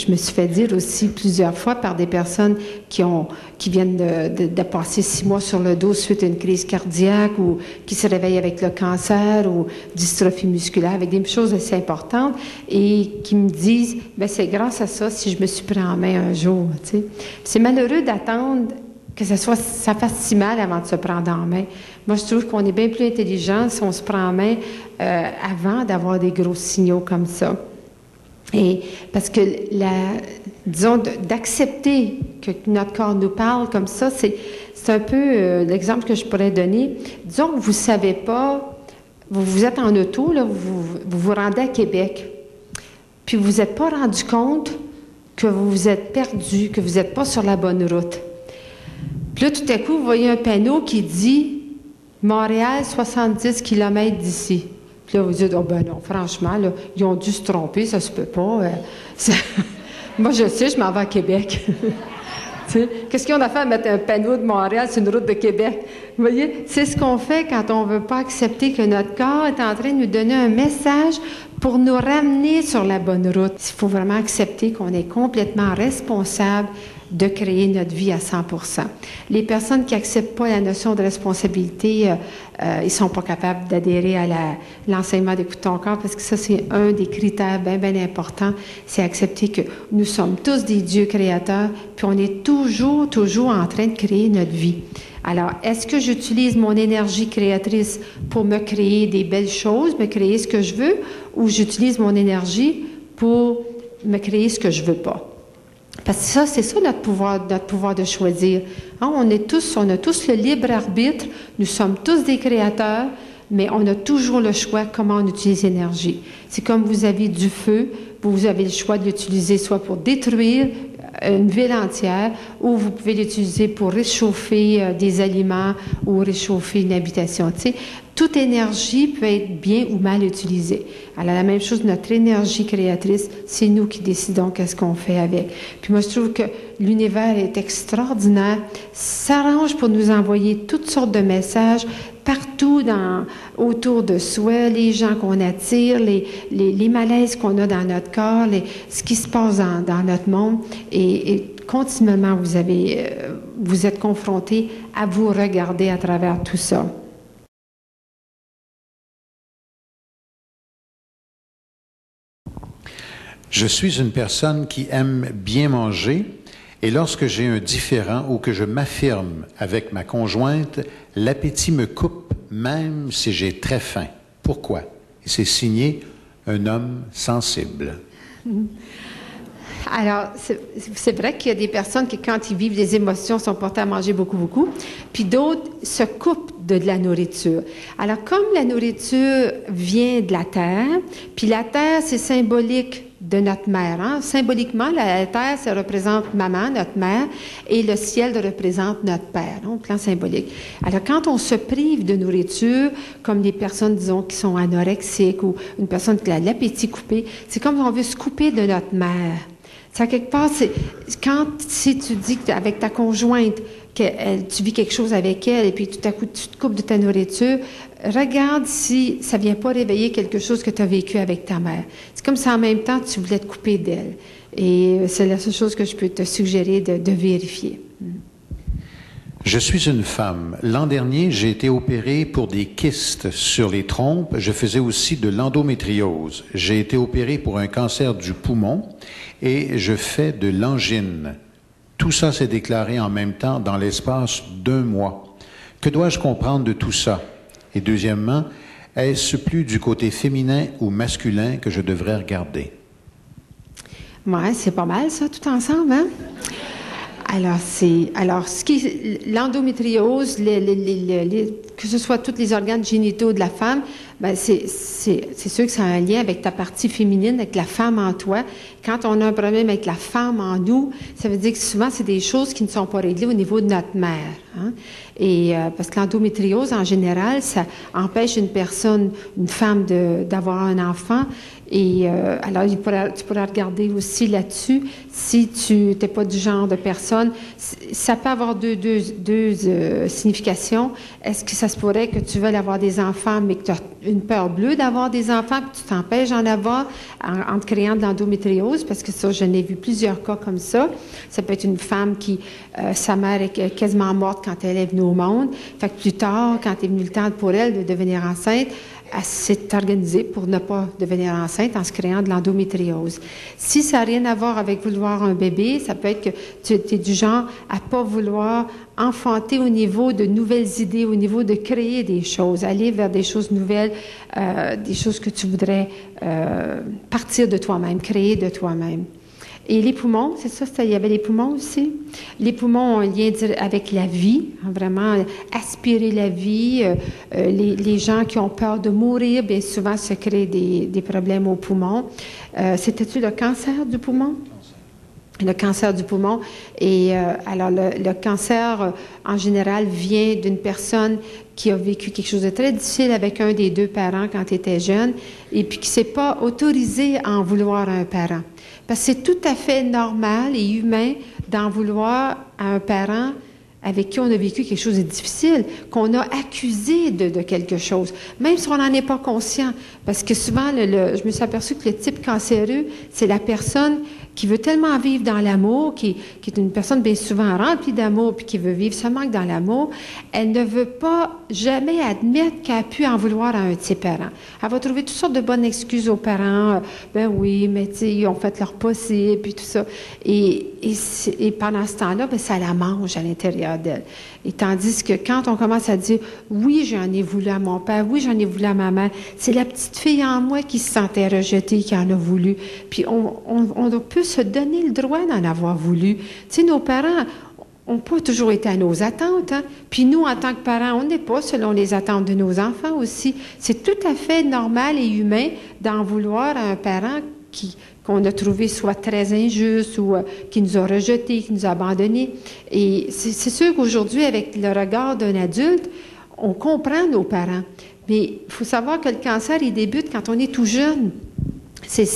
je me suis fait dire aussi plusieurs fois par des personnes qui viennent de passer 6 mois sur le dos suite à une crise cardiaque ou qui se réveillent avec le cancer ou dystrophie musculaire, avec des choses assez importantes et qui me disent, bien, c'est grâce à ça si je me suis pris en main un jour, tu sais. C'est malheureux d'attendre que ça fasse si mal avant de se prendre en main. Moi, je trouve qu'on est bien plus intelligent si on se prend en main avant d'avoir des gros signaux comme ça. Et parce que, disons, d'accepter que notre corps nous parle comme ça, c'est un peu l'exemple que je pourrais donner. Disons que vous ne savez pas, vous êtes en auto, là, vous rendez à Québec, puis vous êtes pas rendu compte que vous vous êtes perdu, que vous n'êtes pas sur la bonne route. Puis là, tout à coup, vous voyez un panneau qui dit « Montréal, 70 km d'ici ». Puis là, vous dites « Oh ben non, franchement, là, ils ont dû se tromper, ça se peut pas. Moi, je sais, je m'en vais à Québec. » Qu'est-ce qu'ils ont à faire à mettre un panneau de Montréal sur une route de Québec? Vous voyez, c'est ce qu'on fait quand on ne veut pas accepter que notre corps est en train de nous donner un message pour nous ramener sur la bonne route. Il faut vraiment accepter qu'on est complètement responsable de créer notre vie à 100%. Les personnes qui n'acceptent pas la notion de responsabilité, ils ne sont pas capables d'adhérer à l'enseignement d'Écoute ton corps parce que ça, c'est un des critères bien, bien importants. C'est accepter que nous sommes tous des dieux créateurs, puis on est toujours, toujours en train de créer notre vie. Alors, est-ce que j'utilise mon énergie créatrice pour me créer des belles choses, me créer ce que je veux, ou j'utilise mon énergie pour me créer ce que je veux pas? Parce que ça, c'est ça notre pouvoir de choisir. Hein, on a tous le libre arbitre, nous sommes tous des créateurs, mais on a toujours le choix comment on utilise l'énergie. C'est comme vous avez du feu, vous avez le choix de l'utiliser soit pour détruire une ville entière, ou vous pouvez l'utiliser pour réchauffer des aliments ou réchauffer une habitation. Tu sais, toute énergie peut être bien ou mal utilisée. Alors, la même chose, notre énergie créatrice, c'est nous qui décidons qu'est-ce qu'on fait avec. Puis moi, je trouve que l'univers est extraordinaire, s'arrange pour nous envoyer toutes sortes de messages partout autour de soi, les gens qu'on attire, les malaises qu'on a dans notre corps, ce qui se passe dans notre monde. Et continuellement, vous êtes confrontés à vous regarder à travers tout ça. Je suis une personne qui aime bien manger et lorsque j'ai un différend ou que je m'affirme avec ma conjointe, l'appétit me coupe même si j'ai très faim. Pourquoi? Et c'est signé un homme sensible. Alors, c'est vrai qu'il y a des personnes qui, quand ils vivent des émotions, sont portées à manger beaucoup, beaucoup, puis d'autres se coupent de la nourriture. Alors, comme la nourriture vient de la terre, puis la terre, c'est symbolique de notre mère. Hein? Symboliquement, la terre, ça représente maman, notre mère, et le ciel représente notre père, hein, au plan symbolique. Alors, quand on se prive de nourriture, comme des personnes, disons, qui sont anorexiques ou une personne qui a l'appétit coupé, c'est comme si on veut se couper de notre mère. Ça, quelque part, si tu dis avec ta conjointe que tu vis quelque chose avec elle et puis tout à coup tu te coupes de ta nourriture, regarde si ça vient pas réveiller quelque chose que tu as vécu avec ta mère. C'est comme si en même temps tu voulais te couper d'elle. Et c'est la seule chose que je peux te suggérer de vérifier. Je suis une femme. L'an dernier, j'ai été opérée pour des kystes sur les trompes. Je faisais aussi de l'endométriose. J'ai été opérée pour un cancer du poumon et je fais de l'angine. Tout ça s'est déclaré en même temps dans l'espace d'1 mois. Que dois-je comprendre de tout ça? Et deuxièmement, est-ce plus du côté féminin ou masculin que je devrais regarder? Ouais, c'est pas mal ça, tout ensemble, hein? Alors, l'endométriose, que ce soit tous les organes génitaux de la femme, ben c'est sûr que ça a un lien avec ta partie féminine, avec la femme en toi. Quand on a un problème avec la femme en nous, ça veut dire que souvent, c'est des choses qui ne sont pas réglées au niveau de notre mère. Hein? Et parce que l'endométriose, en général, ça empêche une femme d'avoir un enfant. Et alors, tu pourras regarder aussi là-dessus, si tu n'es pas du genre de personne, ça peut avoir deux significations. Est-ce que ça se pourrait que tu veuilles avoir des enfants, mais que tu as une peur bleue d'avoir des enfants, puis tu t'empêches d'en avoir en te créant de l'endométriose, parce que ça, je n'ai vu plusieurs cas comme ça. Ça peut être une femme qui, sa mère est quasiment morte quand elle est venue au monde. Fait que plus tard, quand est venu le temps pour elle de devenir enceinte, elle s'est organisée pour ne pas devenir enceinte en se créant de l'endométriose. Si ça n'a rien à voir avec vouloir un bébé, ça peut être que tu es du genre à pas vouloir enfanter au niveau de nouvelles idées, au niveau de créer des choses, aller vers des choses nouvelles, des choses que tu voudrais partir de toi-même, créer de toi-même. Et les poumons, c'est ça, il y avait les poumons aussi. Les poumons ont un lien avec la vie, hein, vraiment aspirer la vie. Les gens qui ont peur de mourir, bien souvent se créent des problèmes aux poumons. C'était-tu le cancer du poumon? Le cancer du poumon. Et alors, le cancer, en général, vient d'une personne qui a vécu quelque chose de très difficile avec un des deux parents quand il était jeune et puis qui ne s'est pas autorisé à en vouloir à un parent. Parce que c'est tout à fait normal et humain d'en vouloir à un parent avec qui on a vécu quelque chose de difficile, qu'on a accusé de quelque chose, même si on n'en est pas conscient. Parce que souvent, je me suis aperçue que le type cancéreux, c'est la personne qui veut tellement vivre dans l'amour, qui est une personne bien souvent remplie d'amour, puis qui veut vivre seulement que dans l'amour, elle ne veut pas jamais admettre qu'elle a pu en vouloir à un de ses parents. Elle va trouver toutes sortes de bonnes excuses aux parents. Ben oui, mais tu sais, ils ont fait leur possible, puis tout ça. Et pendant ce temps-là, ben, ça la mange à l'intérieur d'elle. Et tandis que quand on commence à dire « Oui, j'en ai voulu à mon père, oui, j'en ai voulu à ma mère », c'est la petite fille en moi qui se sentait rejetée, qui en a voulu. Puis on peut se donner le droit d'en avoir voulu. Tu sais, nos parents n'ont pas toujours été à nos attentes, hein? Puis nous, en tant que parents, on n'est pas selon les attentes de nos enfants aussi. C'est tout à fait normal et humain d'en vouloir à un parent qu'on a trouvé soit très injuste ou qui nous a rejetés, qui nous a abandonnés. Et c'est sûr qu'aujourd'hui, avec le regard d'un adulte, on comprend nos parents. Mais il faut savoir que le cancer, il débute quand on est tout jeune. C'est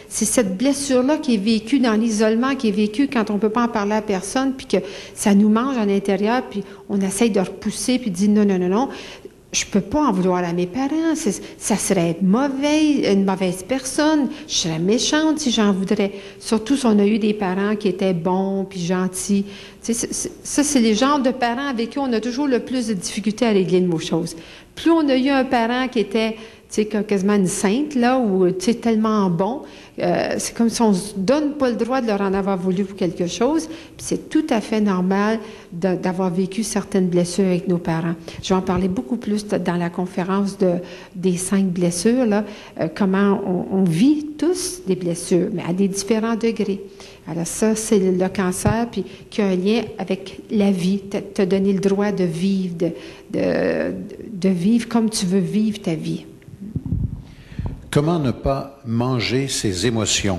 cette blessure-là qui est vécue dans l'isolement, qui est vécue quand on ne peut pas en parler à personne, puis que ça nous mange à l'intérieur, puis on essaye de repousser, puis de dire non, non, non, non. Je peux pas en vouloir à mes parents. Ça serait une mauvaise personne. Je serais méchante si j'en voudrais. Surtout si on a eu des parents qui étaient bons puis gentils. Ça, c'est les genres de parents avec qui on a toujours le plus de difficultés à régler nos choses. Plus on a eu un parent qui était quasiment une sainte, là, ou tellement bon, c'est comme si on ne se donne pas le droit de leur en avoir voulu pour quelque chose. Puis c'est tout à fait normal d'avoir vécu certaines blessures avec nos parents. Je vais en parler beaucoup plus dans la conférence des 5 blessures, là, comment on vit tous des blessures, mais à des différents degrés. Alors ça, c'est le cancer, puis qui a un lien avec la vie, te donner le droit de vivre, de vivre comme tu veux vivre ta vie. Comment ne pas manger ses émotions?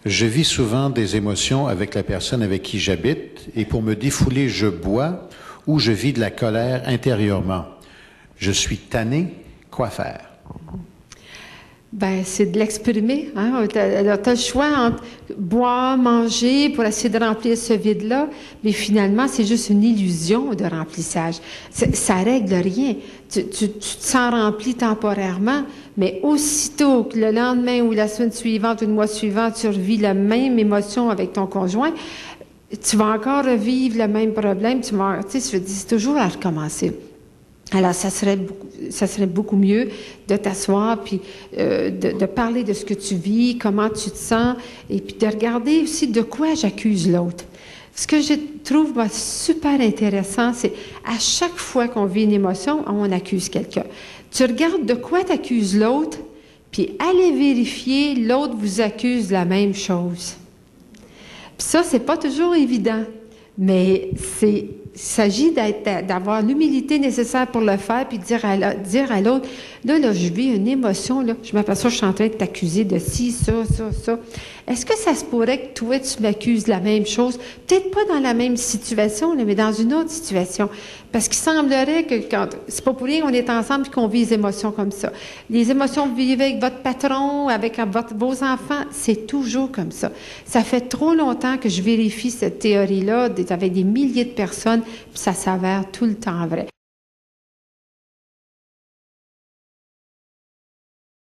Je vis souvent des émotions avec la personne avec qui j'habite et pour me défouler, je bois ou je vis de la colère intérieurement. Je suis tanné, quoi faire? Ben, c'est de l'exprimer. Hein? Tu as le choix entre boire, manger pour essayer de remplir ce vide-là, mais finalement, c'est juste une illusion de remplissage. Ça règle rien. Tu te sens rempli temporairement, mais aussitôt que le lendemain ou la semaine suivante ou le mois suivant, tu revis la même émotion avec ton conjoint, tu vas encore revivre le même problème. C'est toujours à recommencer. Alors, ça serait beaucoup mieux de t'asseoir puis de parler de ce que tu vis, comment tu te sens, et puis de regarder aussi de quoi j'accuse l'autre. Ce que je trouve super intéressant, c'est à chaque fois qu'on vit une émotion, on accuse quelqu'un. Tu regardes de quoi t'accuses l'autre, puis allez vérifier, l'autre vous accuse de la même chose. Puis ça, c'est pas toujours évident, mais il s'agit d'avoir l'humilité nécessaire pour le faire, puis dire à l'autre, là, je vis une émotion, là, je m'aperçois que je suis en train de t'accuser de ci, ça. Est-ce que ça se pourrait que toi, tu m'accuses de la même chose? Peut-être pas dans la même situation, là, mais dans une autre situation. Parce qu'il semblerait que c'est pas pour rien qu'on est ensemble et qu'on vit des émotions comme ça. Les émotions que vous vivez avec votre patron, avec vos enfants, c'est toujours comme ça. Ça fait trop longtemps que je vérifie cette théorie-là avec des milliers de personnes, puis ça s'avère tout le temps vrai.